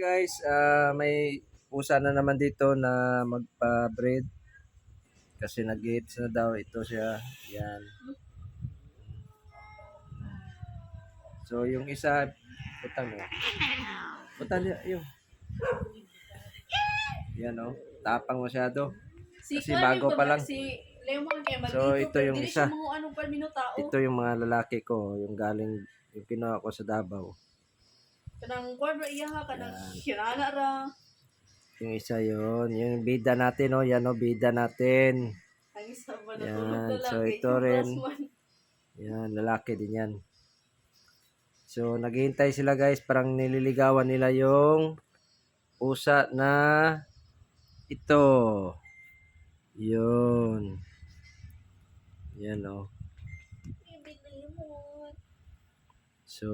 guys, may pusa na naman dito na magpa-breed kasi nag-hits na daw ito siya. Yan. So yung isa, putang mo. Putang niya, yung. Yan oh, tapang masyado. Kasi bago pa lang. So ito yung isa. Ito yung mga lalaki ko, yung galing, yung kinuha ko sa Davao. Kanang kwadro iya ha, kanang hirana ra. Yung isa yun, yung bida natin oh, yan oh, bida natin. Ang isa ba Yan, natulog na lang. so ito rin. Yan, lalaki din yan. So naghihintay sila guys, parang nililigawan nila yung pusa na ito. Yun. Yan oh. So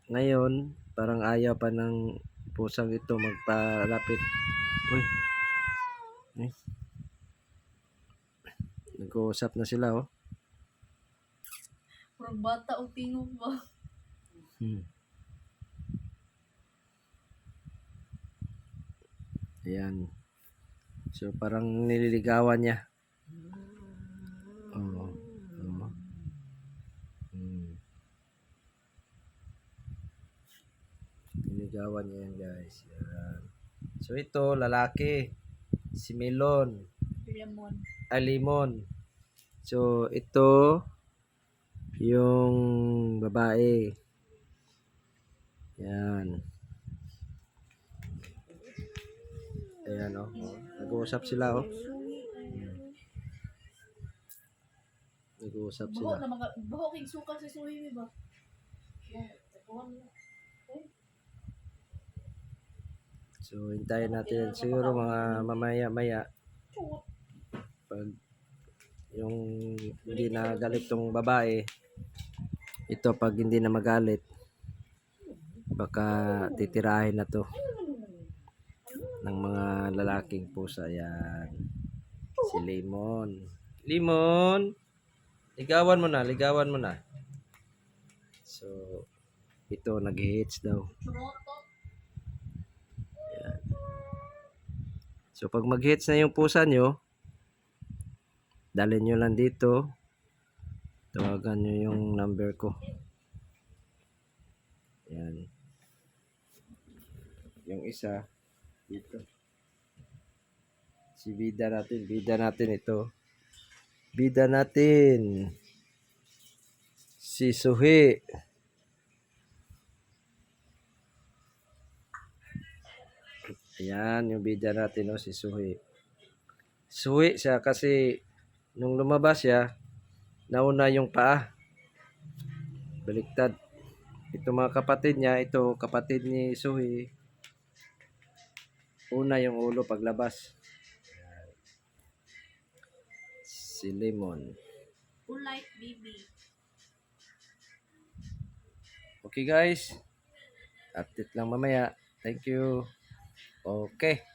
ngayon, parang ayaw pa ng pusang ito magpalapit. Uy. Eh. Nag-uusap na sila oh. Puro bata o tingog ba? Ayan. So parang nililigawan niya. Oo. Oo. Nililigawan niya yan guys. Yan. So ito lalaki. Si Melon. Lemon. Limon. So ito yung babae. Yan. Ayan oh. Nag-uusap sila oh. Nag-uusap Baho sila. na mga baho kay suka sa suhi ba? So hintayin natin siguro mga mamaya-maya pag yung hindi na galit tong babae, ito pag hindi na magalit baka titirahin na to ng mga lalaking pusa. Yan si Lemon. Lemon, ligawan mo na. So ito nag-hits daw. Yan. So pag mag-hits na yung pusa nyo, dalhin nyo lang dito, tawagan nyo yung number ko. Yan. Yung isa dito. Si bida natin ito. Bida natin. Si Suhi. Ayan, yung bida natin, no, si Suhi. Suhi siya kasi nung lumabas siya, nauna yung paa. Baliktad. Ito mga kapatid niya, ito kapatid ni Suhi. Una yung ulo paglabas. Si Lemon. Polite baby. Okay guys. Update lang mamaya. Thank you. Okay.